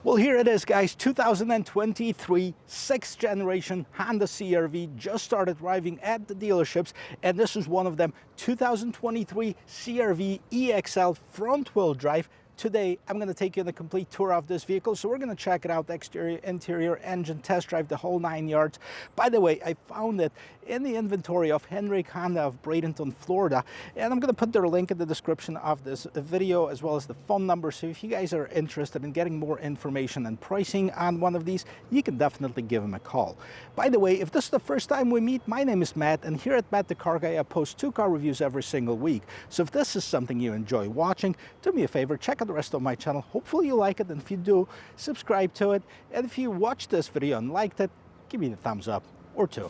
Well, here it is, guys, 2023 6th generation Honda CR-V just started arriving at the dealerships, and this is one of them, 2023 CR-V EXL front-wheel drive. Today, I'm going to take you on a complete tour of this vehicle. So we're going to check it out, exterior, interior, engine, test drive, the whole 9 yards. By the way, I found it in the inventory of Henrik Honda of Bradenton, Florida. And I'm going to put their link in the description of this video, as well as the phone number. So if you guys are interested in getting more information and pricing on one of these, you can definitely give them a call. By the way, if this is the first time we meet, my name is Matt. And here at Matt the Car Guy, I post 2 car reviews every single week. So if this is something you enjoy watching, do me a favor, check out the rest of my channel. Hopefully you like it, and if you do, subscribe to it. And if you watched this video and liked it, give me the thumbs up or 2.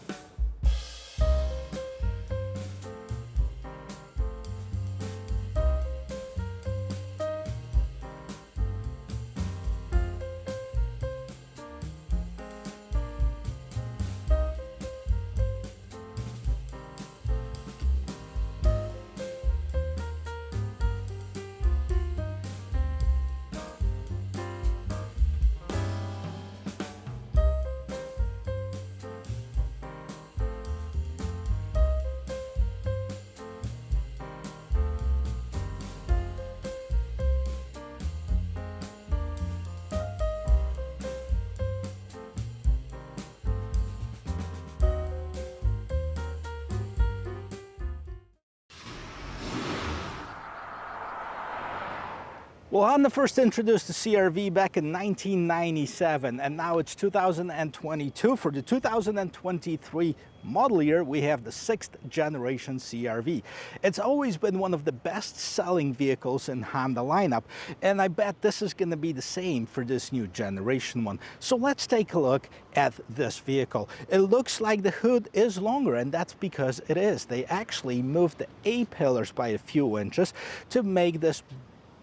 Well, Honda first introduced the CR-V back in 1997, and now it's 2022. For the 2023 model year, we have the 6th generation CR-V. It's always been one of the best-selling vehicles in Honda lineup, and I bet this is going to be the same for this new generation one. So let's take a look at this vehicle. It looks like the hood is longer, and that's because it is. They actually moved the A-pillars by a few inches to make this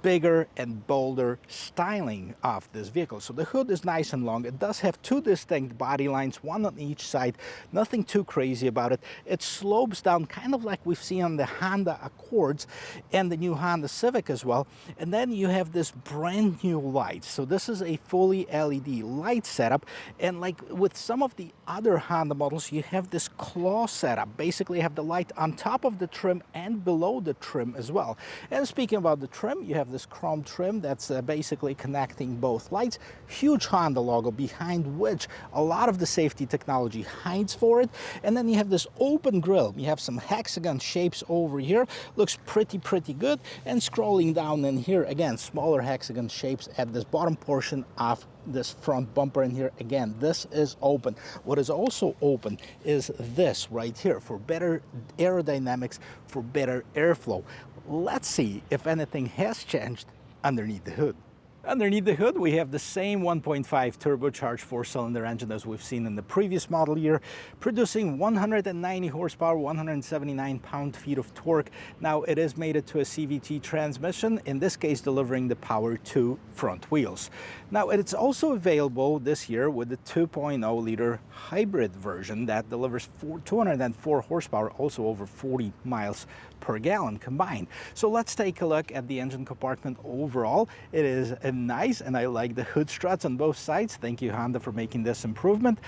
bigger and bolder styling of this vehicle. So the hood is nice and long. It does have 2 distinct body lines, one on each side. Nothing too crazy about it. It slopes down kind of like we've seen on the Honda Accords and the new Honda Civic as well. And then you have this brand new light. So this is a fully LED light setup. And like with some of the other Honda models, you have this claw setup. Basically, you have the light on top of the trim and below the trim as well. And speaking about the trim, you have this chrome trim that's basically connecting both lights. Huge Honda logo behind which a lot of the safety technology hides for it. And then you have this open grille. You have some hexagon shapes over here. Looks pretty good. And scrolling down in here, again, smaller hexagon shapes at this bottom portion of this front bumper in here. Again, this is open. What is also open is this right here for better aerodynamics, for better airflow. Let's see if anything has changed underneath the hood. Underneath the hood, we have the same 1.5 turbocharged 4-cylinder engine as we've seen in the previous model year, producing 190 horsepower, 179 pound-feet of torque. Now, it is mated to a CVT transmission, in this case delivering the power to front wheels. Now, it's also available this year with the 2.0-liter hybrid version that delivers 204 horsepower, also over 40 miles per gallon combined. So let's take a look at the engine compartment overall. It is nice, and I like the hood struts on both sides. Thank you, Honda, for making this improvement.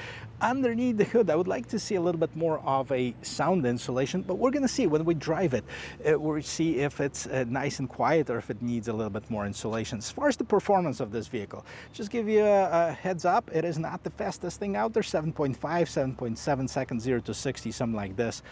Underneath the hood, I would like to see a little bit more of a sound insulation, but we're going to see when we drive it. We'll see if it's nice and quiet or if it needs a little bit more insulation. As far as the performance of this vehicle, just give you a heads up, it is not the fastest thing out there. 7.5, 7.7 seconds, 0 to 60, something like this.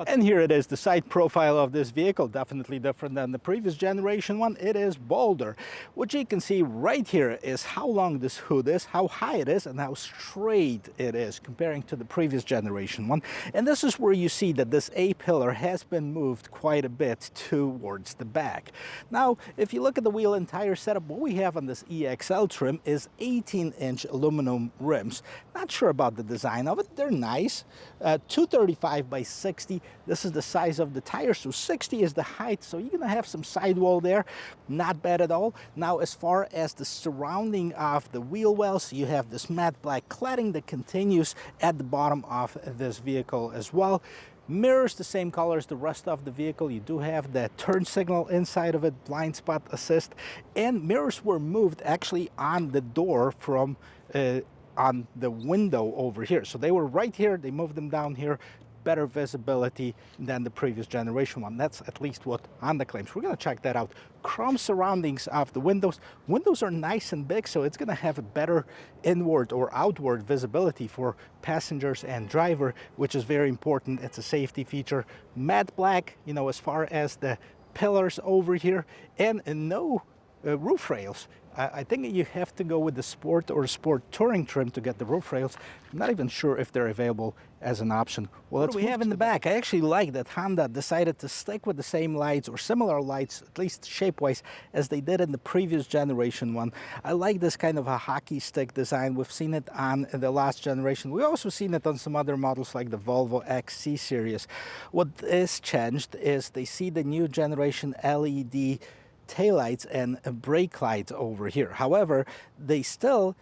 And here it is, the side profile of this vehicle, definitely different than the previous generation one. It is bolder. What you can see right here is how long this hood is, how high it is, and how straight it is comparing to the previous generation one. And this is where you see that this A-pillar has been moved quite a bit towards the back. Now, if you look at the wheel and tire setup, what we have on this EXL trim is 18-inch aluminum rims. Not sure about the design of it. They're nice. 235 by 60. This is the size of the tire, so 60 is the height, so you're gonna have some sidewall there. Not bad at all. Now, as far as the surrounding of the wheel wells, you have this matte black cladding that continues at the bottom of this vehicle as well. Mirrors the same color as the rest of the vehicle. You do have the turn signal inside of it, blind spot assist, and mirrors were moved actually on the door from on the window over here. So they were right here, they moved them down here. Better visibility than the previous generation one. That's at least what Honda claims. We're gonna check that out. Chrome surroundings of the windows. Windows are nice and big, so it's gonna have a better inward or outward visibility for passengers and driver, which is very important. It's a safety feature. Matte black, you know, as far as the pillars over here, and no roof rails. I think you have to go with the Sport or Sport Touring trim to get the roof rails. I'm not even sure if they're available as an option. Well, what do we have in the back? I actually like that Honda decided to stick with the same lights or similar lights, at least shape-wise, as they did in the previous generation one. I like this kind of a hockey stick design. We've seen it on the last generation. We've also seen it on some other models like the Volvo XC series. What is changed is they see the new generation LED taillights and brake lights over here. However, they still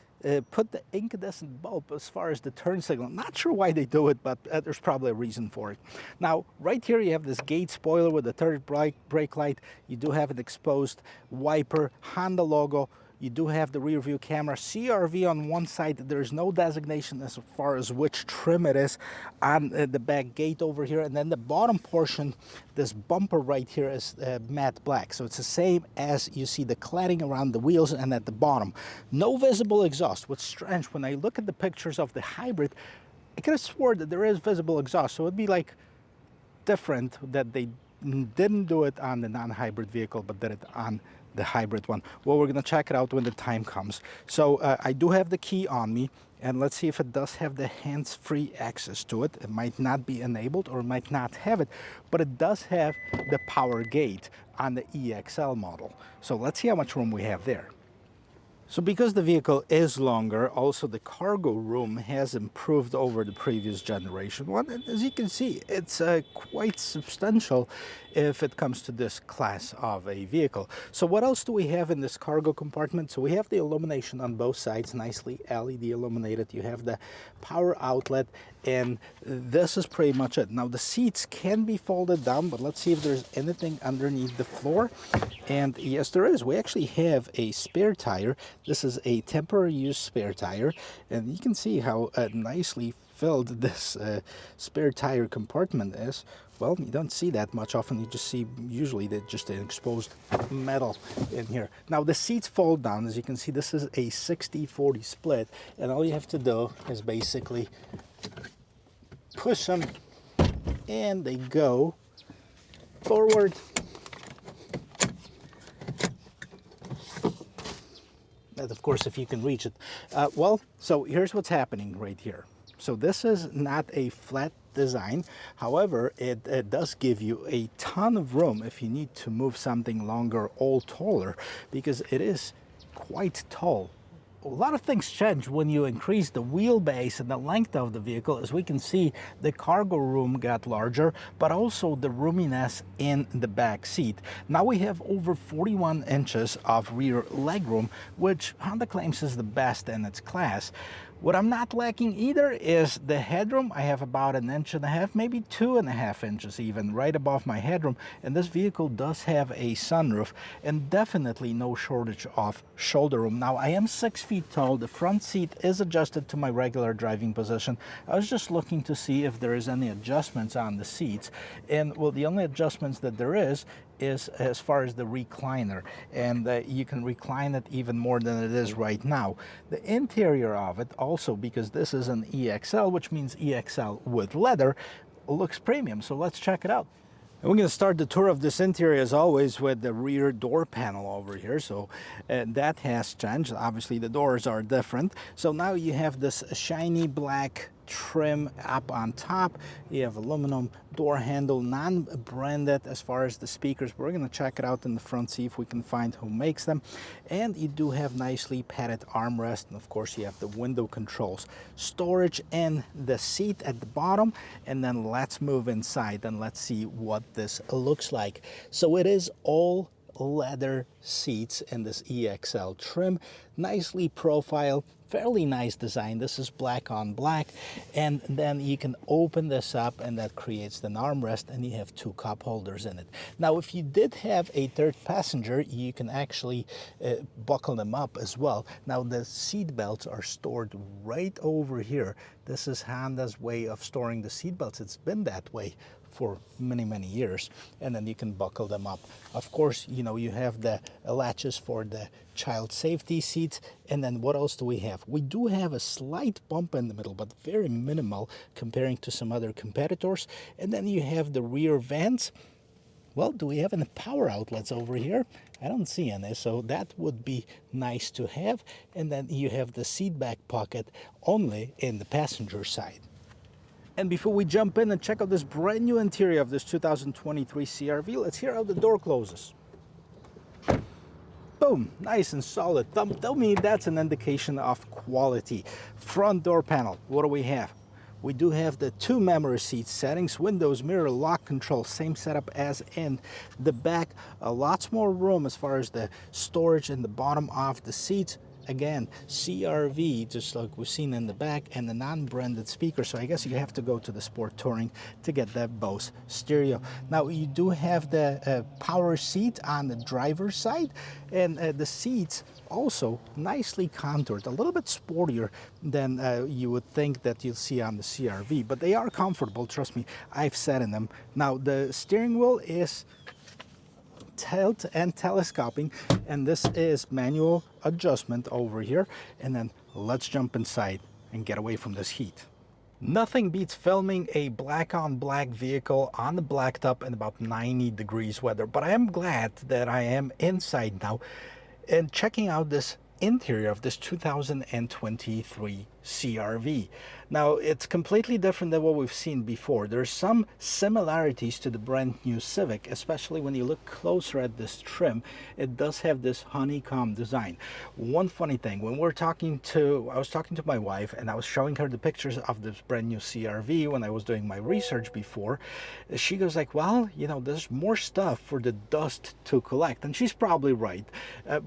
put the incandescent bulb as far as the turn signal. Not sure why they do it, but there's probably a reason for it. Now, right here you have this gate spoiler with the third brake light. You do have an exposed wiper, Honda logo. You do have the rear view camera, CRV on one side. There's no designation as far as which trim it is on the back gate over here. And then the bottom portion, this bumper right here is matte black. So it's the same as you see the cladding around the wheels and at the bottom. No visible exhaust. What's strange, when I look at the pictures of the hybrid, I could have sworn that there is visible exhaust. So it'd be like different that they didn't do it on the non-hybrid vehicle, but did it on the hybrid one. Well, we're gonna check it out when the time comes. So I do have the key on me, and let's see if it does have the hands-free access to it. It might not be enabled or might not have it, but it does have the power gate on the EXL model. So let's see how much room we have there. So because the vehicle is longer, also the cargo room has improved over the previous generation one. And as you can see, it's quite substantial if it comes to this class of a vehicle. So what else do we have in this cargo compartment? So we have the illumination on both sides, nicely LED illuminated. You have the power outlet, and this is pretty much it. Now the seats can be folded down, but let's see if there's anything underneath the floor. And yes, there is. We actually have a spare tire. This is a temporary use spare tire, and you can see how nicely filled this spare tire compartment is. Well, you don't see that much often. You just see usually just an exposed metal in here. Now the seats fold down. As you can see, this is a 60-40 split, and all you have to do is basically push them, and they go forward. That, of course, if you can reach it. Well, so here's what's happening right here. So this is not a flat design. However, it does give you a ton of room if you need to move something longer or taller, because it is quite tall. A lot of things change when you increase the wheelbase and the length of the vehicle. As we can see, the cargo room got larger, but also the roominess in the back seat. Now we have over 41 inches of rear legroom, which Honda claims is the best in its class. What I'm not lacking either is the headroom. I have about 1.5 inches, maybe 2.5 inches even, right above my headroom. And this vehicle does have a sunroof, and definitely no shortage of shoulder room. Now, I am 6 feet tall. The front seat is adjusted to my regular driving position. I was just looking to see if there is any adjustments on the seats. And well, the only adjustments that there is as far as the recliner, and you can recline it even more than it is right now. The interior of it also, because this is an EXL, which means EXL with leather, looks premium. So let's check it out. And we're going to start the tour of this interior as always with the rear door panel over here. So that has changed. Obviously the doors are different. So now you have this shiny black trim up on top. You have aluminum door handle, non-branded as far as the speakers. We're going to check it out in the front, see if we can find who makes them. And you do have nicely padded armrest, and of course you have the window controls, storage in the seat at the bottom. And then let's move inside and let's see what this looks like. So it is all leather seats in this EXL trim, nicely profiled, fairly nice design. This is black on black, and then you can open this up and that creates an armrest, and you have 2 cup holders in it. Now if you did have a third passenger, you can actually buckle them up as well. Now the seat belts are stored right over here. This is Honda's way of storing the seat belts. It's been that way for many years, and then you can buckle them up. Of course, you know, you have the latches for the child safety seats, and then what else do we have? We do have a slight bump in the middle, but very minimal comparing to some other competitors. And then you have the rear vents. Well, do we have any power outlets over here? I don't see any, so that would be nice to have. And then you have the seat back pocket only in the passenger side. And before we jump in and check out this brand new interior of this 2023 CR-V, let's hear how the door closes. Boom, nice and solid. Tell me that's an indication of quality. Front door panel, what do we have? We do have the 2 memory seat settings, windows, mirror, lock control, same setup as in the back. Lots more room as far as the storage in the bottom of the seats. Again, CR-V, just like we've seen in the back, and the non-branded speaker. So I guess you have to go to the Sport Touring to get that Bose stereo. Now you do have the power seat on the driver's side, and the seats also nicely contoured, a little bit sportier than you would think that you'll see on the CR-V, but they are comfortable, trust me, I've sat in them. Now the steering wheel is tilt and telescoping, and this is manual adjustment over here. And then let's jump inside and get away from this heat. Nothing beats filming a black on black vehicle on the blacktop in about 90 degrees weather, but I am glad that I am inside now and checking out this interior of this 2023 CR-V. Now it's completely different than what we've seen before. There's some similarities to the brand new Civic, especially when you look closer at this trim. It does have this honeycomb design. One funny thing, when I was talking to my wife and I was showing her the pictures of this brand new CR-V when I was doing my research before, she goes like, well, you know, there's more stuff for the dust to collect, and she's probably right,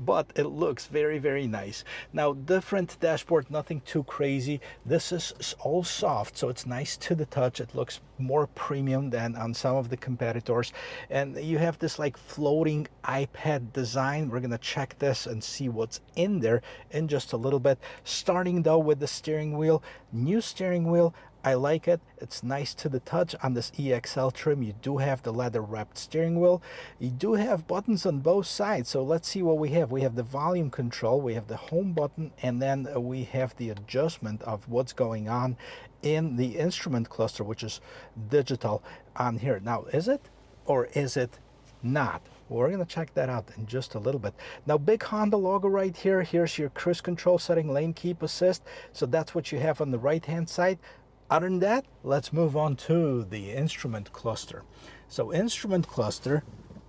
but it looks very nice. Now different dashboard, nothing too crazy. This is all soft, so it's nice to the touch. It looks more premium than on some of the competitors, and you have this like floating iPad design. We're gonna check this and see what's in there in just a little bit. Starting though with the steering wheel, new steering wheel. I like it. It's nice to the touch. On this EXL trim, you do have the leather wrapped steering wheel. You do have buttons on both sides. So let's see what we have. We have the volume control, we have the home button, and then we have the adjustment of what's going on in the instrument cluster, which is digital on here. Now, is it or is it not? We're going to check that out in just a little bit. Now, big Honda logo right here. Here's your cruise control setting, lane keep assist. So that's what you have on the right hand side. Other than that, let's move on to the instrument cluster. So instrument cluster,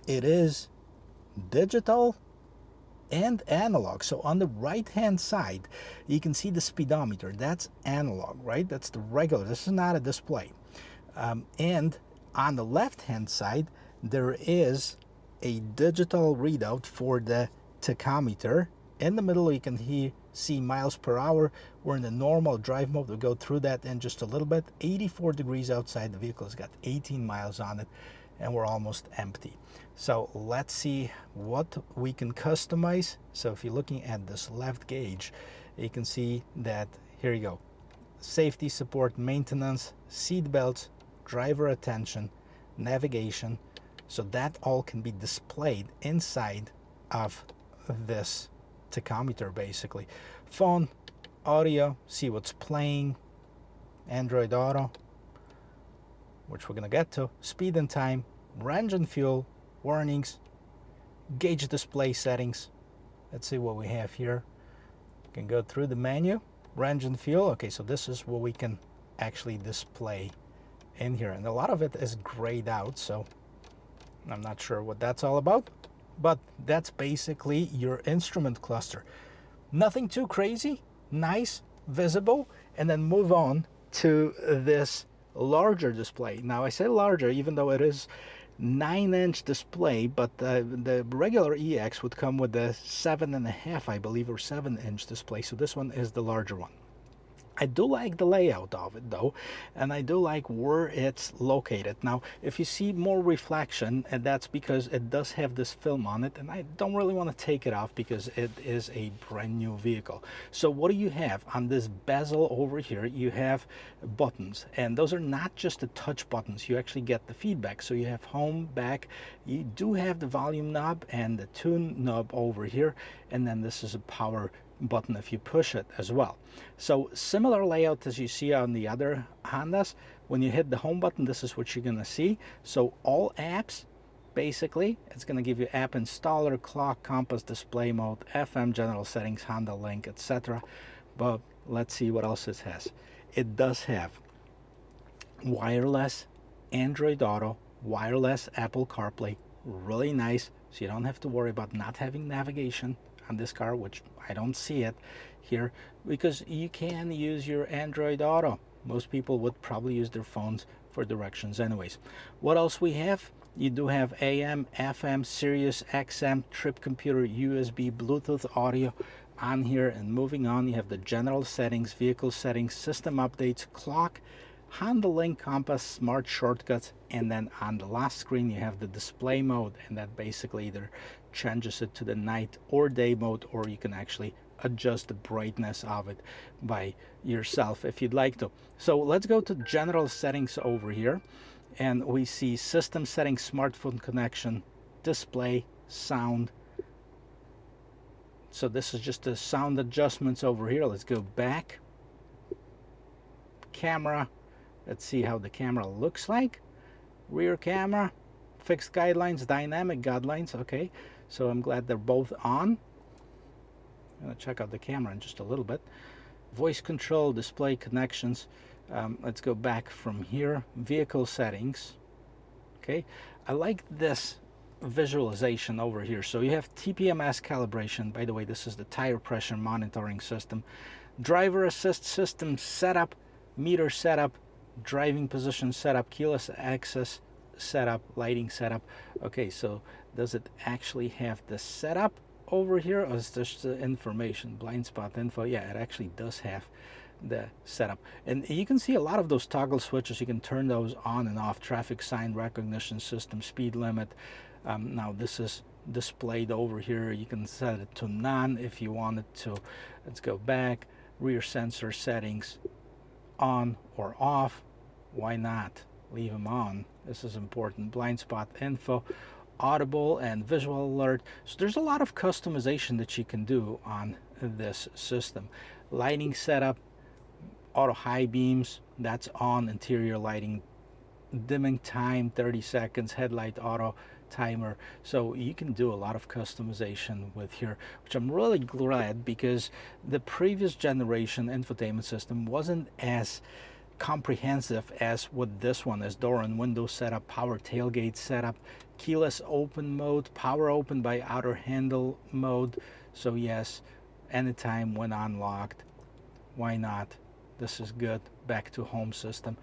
it is digital and analog. So on the right hand side, you can see the speedometer. That's analog, right? That's the regular. This is not a display. And on the left hand side, there is a digital readout for the tachometer. In the middle, you can see miles per hour. We're in the normal drive mode. We'll go through that in just a little bit. 84 degrees outside. The vehicle has got 18 miles on it, and we're almost empty. So let's see what we can customize. So if you're looking at this left gauge, you can see that, here you go. Safety support, maintenance, seat belts, driver attention, navigation. So that all can be displayed inside of this tachometer, basically. Phone, audio, see what's playing, Android Auto, which we're gonna get to, speed and time, range and fuel, warnings, gauge display settings. Let's see what we have here. We can go through the menu, range and fuel. Okay, so this is what we can actually display in here, and a lot of it is grayed out, so I'm not sure what that's all about. But that's basically your instrument cluster. Nothing too crazy, nice, visible, and then move on to this larger display. Now I say larger, even though it is 9-inch display, but the regular EX would come with a 7.5, I believe, or 7-inch display. So this one is the larger one. I do like the layout of it though, and I do like where it's located. Now, if you see more reflection, and that's because it does have this film on it, and I don't really want to take it off because it is a brand new vehicle. So what do you have on this bezel over here? You have buttons, and those are not just the touch buttons. You actually get the feedback. So you have home, back, you do have the volume knob and the tune knob over here, and then this is a power button if you push it as well. So similar layout as you see on the other Hondas. When you hit the home button, this is what you're gonna see. So all apps, basically, it's gonna give you app installer, clock, compass, display mode, FM, general settings, Honda Link, etc. But let's see what else it has. It does have wireless Android Auto, wireless Apple CarPlay, really nice, so you don't have to worry about not having navigation on this car, which I don't see it here, because you can use your Android Auto. Most people would probably use their phones for directions anyways. What else we have? You do have AM, FM, Sirius XM, trip computer, USB, Bluetooth audio on here. And moving on, you have the general settings, vehicle settings, system updates, clock, Honda Link, compass, smart shortcuts, and then on the last screen you have the display mode, and that basically either changes it to the night or day mode, or you can actually adjust the brightness of it by yourself if you'd like to. So let's go to general settings over here, and we see system settings, smartphone connection, display, sound. So this is just the sound adjustments over here. Let's go back. Camera. Let's see how the camera looks like. Rear camera, fixed guidelines, dynamic guidelines. Okay, so I'm glad they're both on. I'm gonna check out the camera in just a little bit. Voice control, display connections. Let's go back from here. Vehicle settings. Okay, I like this visualization over here. So you have TPMS calibration. By the way, this is the tire pressure monitoring system. Driver assist system setup, meter setup, driving position setup, keyless access setup, lighting setup. Okay, so does it actually have the setup over here, or is this the information? Blind spot info. Yeah, it actually does have the setup, and you can see a lot of those toggle switches. You can turn those on and off. Traffic sign recognition system, speed limit. Now this is displayed over here. You can set it to none if you wanted to. Let's go back. Rear sensor settings, on or off. Why not leave them on? This is important. Blind spot info, audible and visual alert. So there's a lot of customization that you can do on this system. Lighting setup, auto high beams, that's on. Interior lighting, dimming time 30 seconds, headlight auto timer. So you can do a lot of customization with here, which I'm really glad, because the previous generation infotainment system wasn't as comprehensive as what this one is. Door and window setup, power tailgate setup, keyless open mode, power open by outer handle mode. So yes, anytime when unlocked, why not? This is good. Back to home system.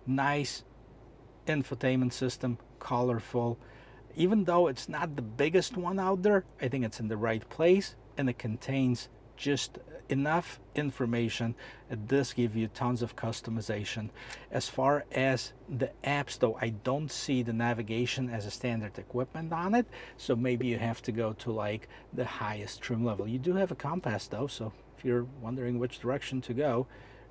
Nice infotainment system, colorful. Even though it's not the biggest one out there, I think it's in the right place, and it contains just enough information. It does give you tons of customization. As far as the apps though, I don't see the navigation as a standard equipment on it, so maybe you have to go to like the highest trim level. You do have a compass though, so if you're wondering which direction to go,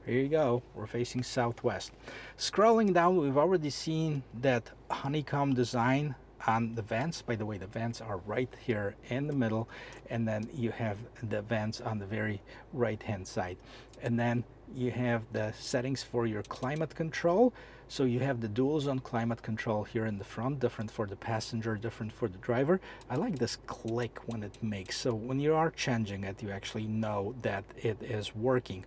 here you go. We're facing southwest. Scrolling down, we've already seen that honeycomb design on the vents. By the way, the vents are right here in the middle, and then you have the vents on the very right hand side, and then you have the settings for your climate control. So you have the dual zone climate control here in the front, different for the passenger, different for the driver. I like this click when it makes, so when you are changing it, you actually know that it is working.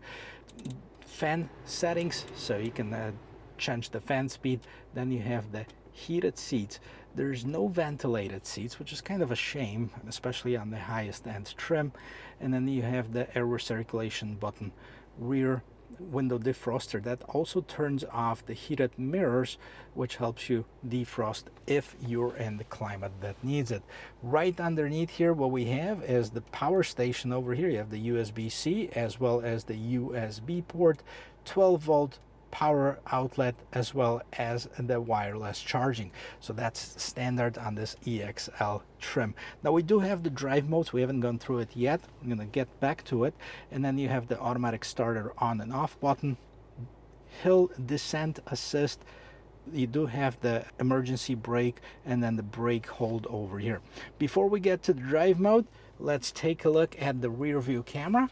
Fan settings, so you can change the fan speed. Then you have the heated seats. There's no ventilated seats, which is kind of a shame, especially on the highest end trim. And then you have the air recirculation button, rear window defroster that also turns off the heated mirrors, which helps you defrost if you're in the climate that needs it. Right underneath here, what we have is the power station over here. You have the USB-C as well as the USB port, 12-volt power outlet, as well as the wireless charging. So that's standard on this EXL trim. Now we do have the drive modes. We haven't gone through it yet. I'm going to get back to it. And then you have the automatic starter on and off button, hill descent assist. You do have the emergency brake and then the brake hold over here. Before we get to the drive mode, let's take a look at the rear view camera.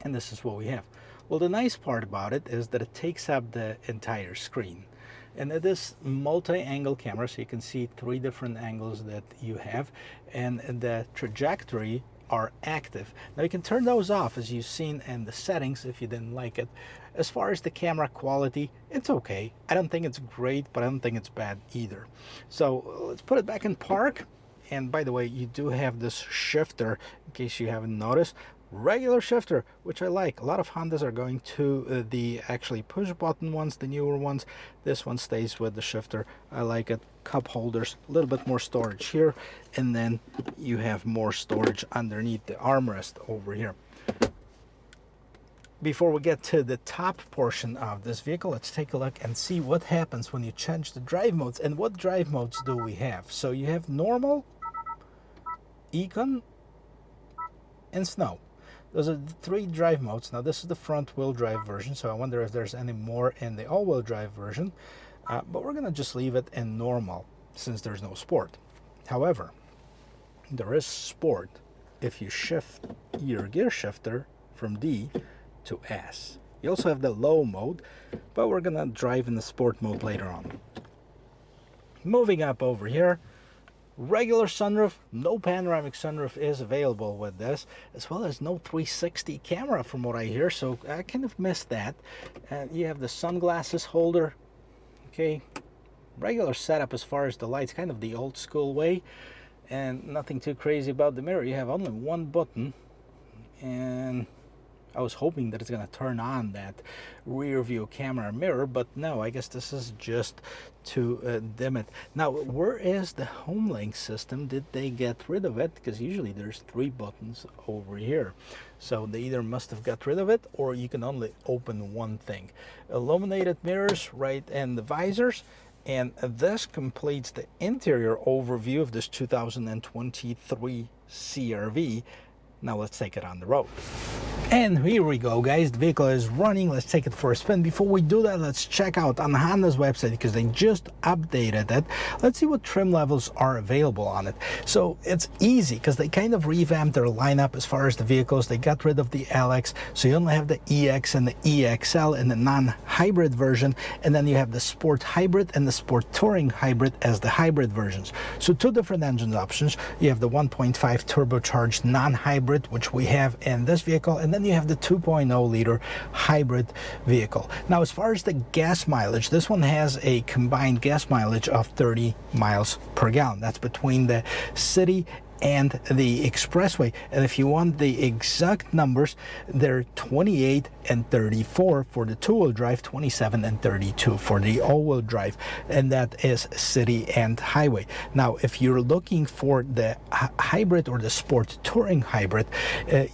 And this is what we have. Well, the nice part about it is that it takes up the entire screen. And it is multi-angle camera, so you can see 3 different angles that you have. And the trajectory are active. Now you can turn those off, as you've seen in the settings, if you didn't like it. As far as the camera quality, it's okay. I don't think it's great, but I don't think it's bad either. So let's put it back in park. And by the way, you do have this shifter, in case you haven't noticed. Regular shifter, which I like. A lot of Hondas are going to the actually push button ones, the newer ones. This one stays with the shifter. I like it. Cup holders, a little bit more storage here, and then you have more storage underneath the armrest over here. Before we get to the top portion of this vehicle, let's take a look and see what happens when you change the drive modes. And what drive modes do we have? So you have normal, econ, and snow. Those are the 3 drive modes. Now this is the front wheel drive version, so I wonder if there's any more in the all-wheel drive version, but we're gonna just leave it in normal since there's no sport. However, there is sport if you shift your gear shifter from D to S. You also have the low mode, but we're gonna drive in the sport mode later on. Moving up over here, regular sunroof, no panoramic sunroof is available with this, as well as no 360 camera from what I hear, so I kind of missed that. You have the sunglasses holder, okay, regular setup as far as the lights, kind of the old school way, and nothing too crazy about the mirror. You have only 1 button, and I was hoping that it's going to turn on that rear view camera mirror, but no, I guess this is just to dim it. Now, where is the home link system? Did they get rid of it? Because usually there's 3 buttons over here. So they either must have got rid of it, or you can only open one thing. Illuminated mirrors right in the visors. And this completes the interior overview of this 2023 CR-V. Now let's take it on the road. And here we go, guys. The vehicle is running. Let's take it for a spin. Before we do that, let's check out on Honda's website, because they just updated it. Let's see what trim levels are available on it. So it's easy because they kind of revamped their lineup as far as the vehicles. They got rid of the LX, so you only have the EX and the EXL in the non-hybrid version, and then you have the Sport Hybrid and the Sport Touring Hybrid as the hybrid versions. So 2 different engine options. You have the 1.5 turbocharged non-hybrid, which we have in this vehicle, and then you have the 2.0 liter hybrid vehicle. Now, as far as the gas mileage, this one has a combined gas mileage of 30 miles per gallon. That's between the city and the expressway. And if you want the exact numbers, they're 28 and 34 for the 2-wheel drive, 27 and 32 for the all-wheel drive, and that is city and highway. Now, if you're looking for the hybrid or the Sport Touring Hybrid,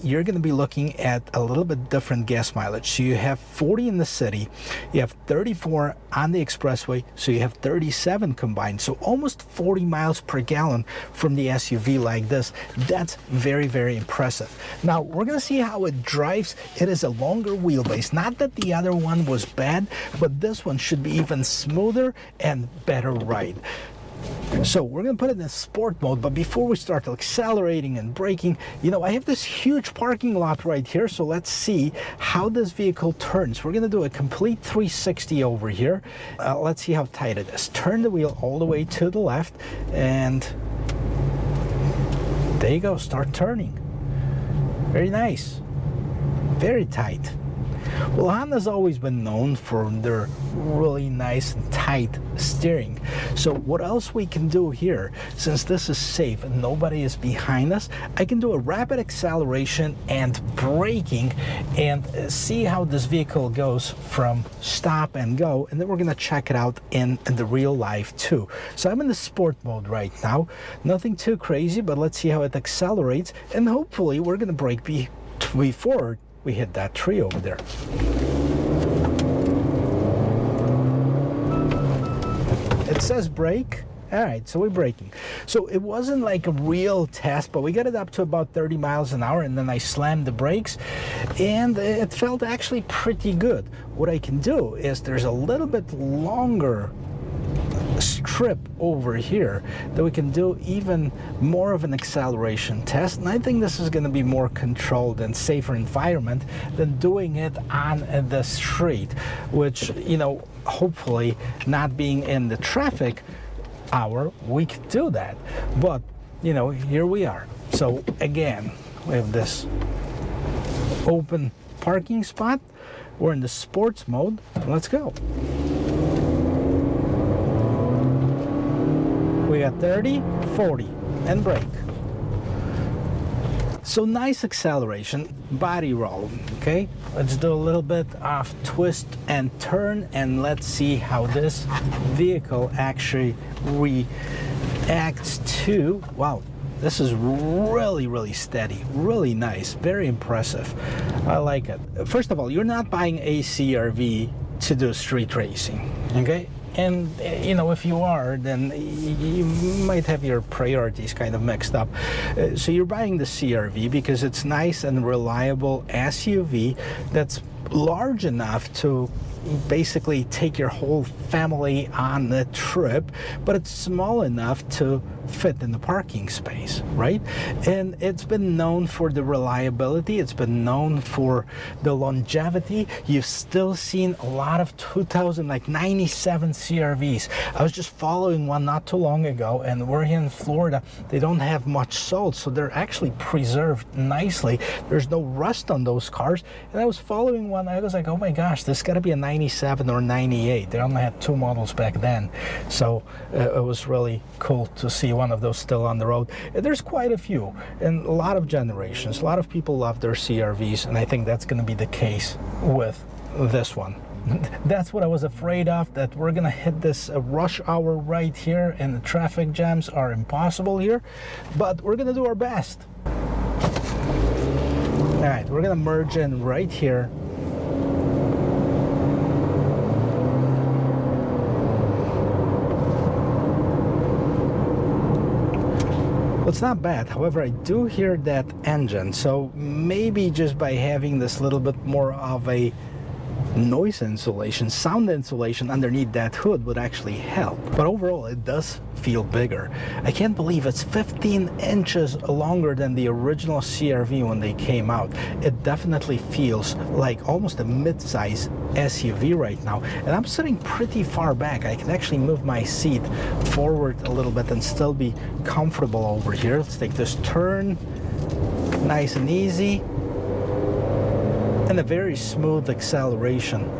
you're going to be looking at a little bit different gas mileage. So you have 40 in the city, you have 34 on the expressway, so you have 37 combined, so almost 40 miles per gallon from the SUV like this. That's very, very impressive. Now we're gonna see how it drives. It is a longer wheelbase. Not that the other one was bad, but this one should be even smoother and better ride. So we're going to put it in sport mode, but before we start accelerating and braking, you know, I have this huge parking lot right here, so let's see how this vehicle turns. We're going to do a complete 360 over here. Let's see how tight it is. Turn the wheel all the way to the left, and there you go, start turning. Very nice. Very tight. Well, Honda's always been known for their really nice and tight steering. So what else we can do here, since this is safe and nobody is behind us, I can do a rapid acceleration and braking and see how this vehicle goes from stop and go, and then we're gonna check it out in the real life too. So I'm in the sport mode right now, nothing too crazy, but let's see how it accelerates, and hopefully we're gonna brake before we hit that tree over there. It says brake. All right, so we're braking. So it wasn't like a real test, but we got it up to about 30 miles an hour, and then I slammed the brakes, and it felt actually pretty good. What I can do is there's a little bit longer strip over here that we can do even more of an acceleration test, and I think this is going to be more controlled and safer environment than doing it on the street, which, you know, hopefully not being in the traffic hour we could do that, but you know, here we are. So again, we have this open parking spot, we're in the sports mode, let's go. We got 30, 40, and brake. So nice acceleration, body roll, okay? Let's do a little bit of twist and turn, and let's see how this vehicle actually reacts to, wow, this is really, really steady, really nice, very impressive. I like it. First of all, you're not buying a CR-V to do street racing, okay? And, you know, if you are, then you might have your priorities kind of mixed up. So you're buying the CR-V because it's nice and reliable SUV that's large enough to basically take your whole family on the trip, but it's small enough to fit in the parking space, right? And it's been known for the reliability, it's been known for the longevity. You've still seen a lot of 97 CR-Vs. I was just following one not too long ago, and we're here in Florida. They don't have much sold, so they're actually preserved nicely. There's no rust on those cars. And I was following one, I was like, oh my gosh, this got to be a 97 or 98. They only had 2 models back then. So it was really cool to see one of those still on the road. There's quite a few, and a lot of generations. A lot of people love their CR-Vs, and I think that's going to be the case with this one. That's what I was afraid of, that we're going to hit this rush hour right here, and the traffic jams are impossible here, but we're going to do our best. All right, we're going to merge in right here. Well, it's not bad. However, I do hear that engine, so maybe just by having this little bit more of a noise insulation, sound insulation underneath that hood would actually help. But overall, it does feel bigger. I can't believe it's 15 inches longer than the original CR-V when they came out. It definitely feels like almost a mid-size SUV right now. And I'm sitting pretty far back. I can actually move my seat forward a little bit and still be comfortable over here. Let's take this turn, nice and easy. And a very smooth acceleration.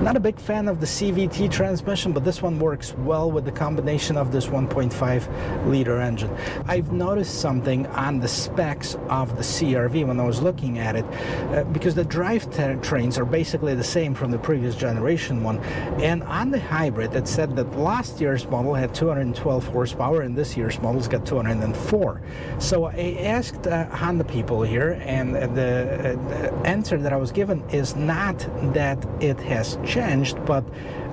Not a big fan of the CVT transmission, but this one works well with the combination of this 1.5-liter engine. I've noticed something on the specs of the CR-V when I was looking at it, because the drivetrains are basically the same from the previous generation one. And on the hybrid, it said that last year's model had 212 horsepower, and this year's model's got 204. So I asked Honda people here, and the answer that I was given is not that it has changed, but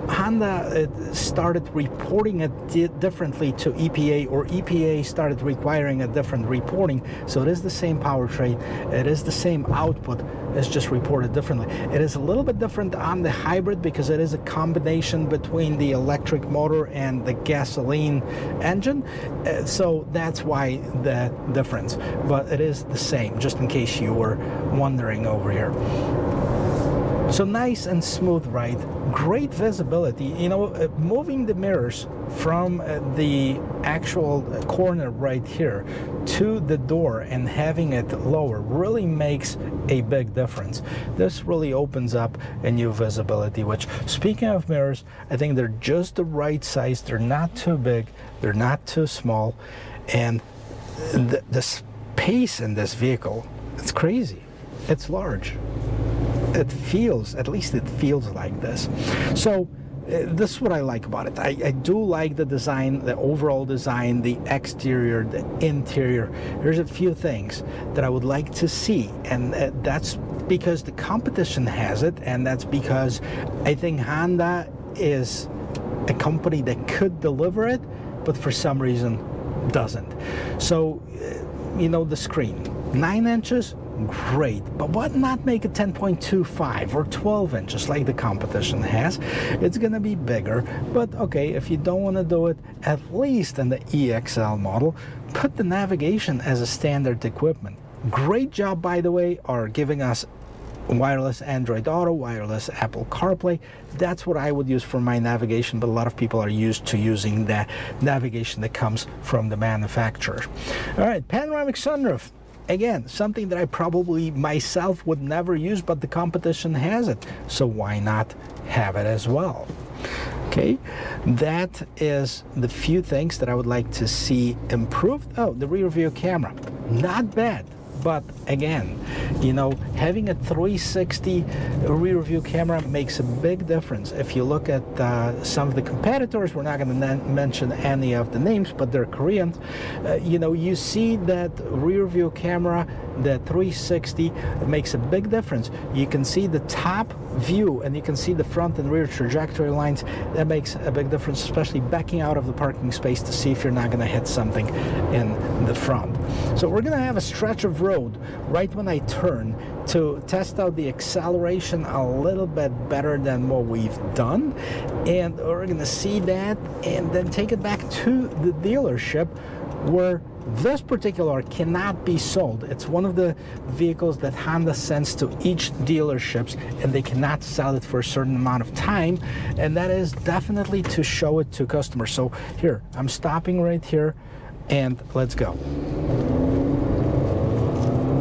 Honda started reporting it differently to EPA, or EPA started requiring a different reporting. So it is the same powertrain, it is the same output, it's just reported differently. It is a little bit different on the hybrid because it is a combination between the electric motor and the gasoline engine. So that's why the difference, but it is the same, just in case you were wondering over here. So nice and smooth ride, great visibility. You know, moving the mirrors from the actual corner right here to the door and having it lower really makes a big difference. This really opens up a new visibility, which, speaking of mirrors, I think they're just the right size. They're not too big, they're not too small, and the space in this vehicle, it's crazy. It's large. It feels, at least it feels like this. So this is what I like about it. I do like the design, the overall design, the exterior, the interior. There's a few things that I would like to see, and that's because the competition has it, and that's because I think Honda is a company that could deliver it, but for some reason doesn't. So, you know, the screen, 9 inches, great, but why not make it 10.25 or 12 inches like the competition has? It's gonna be bigger, but okay, if you don't want to do it, at least in the EXL model, put the navigation as a standard equipment. Great job, by the way, are giving us wireless Android Auto, wireless Apple CarPlay. That's what I would use for my navigation, but a lot of people are used to using the navigation that comes from the manufacturer. All right, panoramic sunroof. Again, something that I probably myself would never use, but the competition has it, so why not have it as well? Okay, that is the few things that I would like to see improved. Oh, the rear view camera, not bad. But again, you know, having a 360 rear view camera makes a big difference. If you look at some of the competitors, we're not going to mention any of the names, but they're Korean. You know, you see that rear view camera, the 360, makes a big difference. You can see the top view and you can see the front and rear trajectory lines. That makes a big difference, especially backing out of the parking space to see if you're not going to hit something in the front. So we're going to have a stretch of road right when I turn to test out the acceleration a little bit better than what we've done, and we're going to see that and then take it back to the dealership where this particular cannot be sold. It's one of the vehicles that Honda sends to each dealerships, and they cannot sell it for a certain amount of time, and that is definitely to show it to customers. So here, I'm stopping right here, and let's go.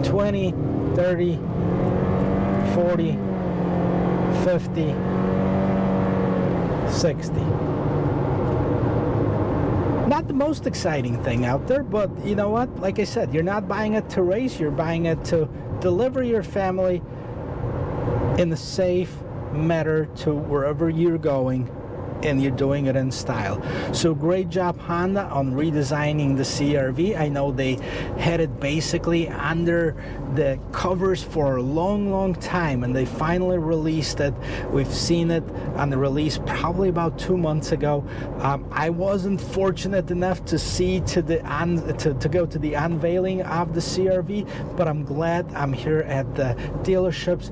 20, 30, 40, 50, 60. Not the most exciting thing out there, but you know what? Like I said, you're not buying it to race, you're buying it to deliver your family in a safe manner to wherever you're going, and you're doing it in style. So great job, Honda, on redesigning the CR-V. I know they had it basically under the covers for a long time, and they finally released it. We've seen it on the release probably about 2 months ago. I wasn't fortunate enough to see to go to the unveiling of the CR-V, but I'm glad I'm here at the dealerships.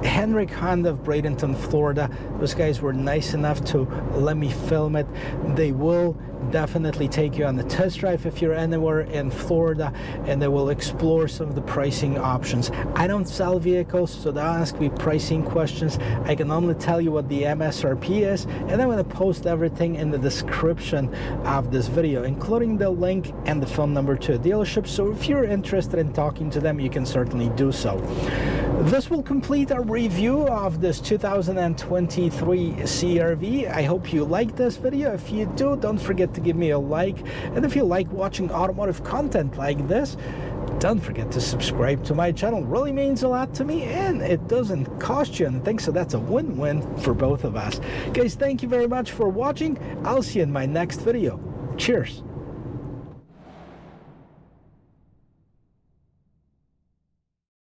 Henrik Honda of Bradenton, Florida. Those guys were nice enough to let me film it. They will definitely take you on the test drive if you're anywhere in Florida, and they will explore some of the pricing options. I don't sell vehicles, so don't ask me pricing questions. I can only tell you what the MSRP is, and I'm going to post everything in the description of this video, including the link and the phone number to a dealership. So if you're interested in talking to them, you can certainly do so. This will complete our review of this 2023 CR-V. I hope you like this video. If you do, don't forget to give me a like. And if you like watching automotive content like this, don't forget to subscribe to my channel. It really means a lot to me, and it doesn't cost you anything, so that's a win-win for both of us. Guys, thank you very much for watching. I'll see you in my next video. Cheers.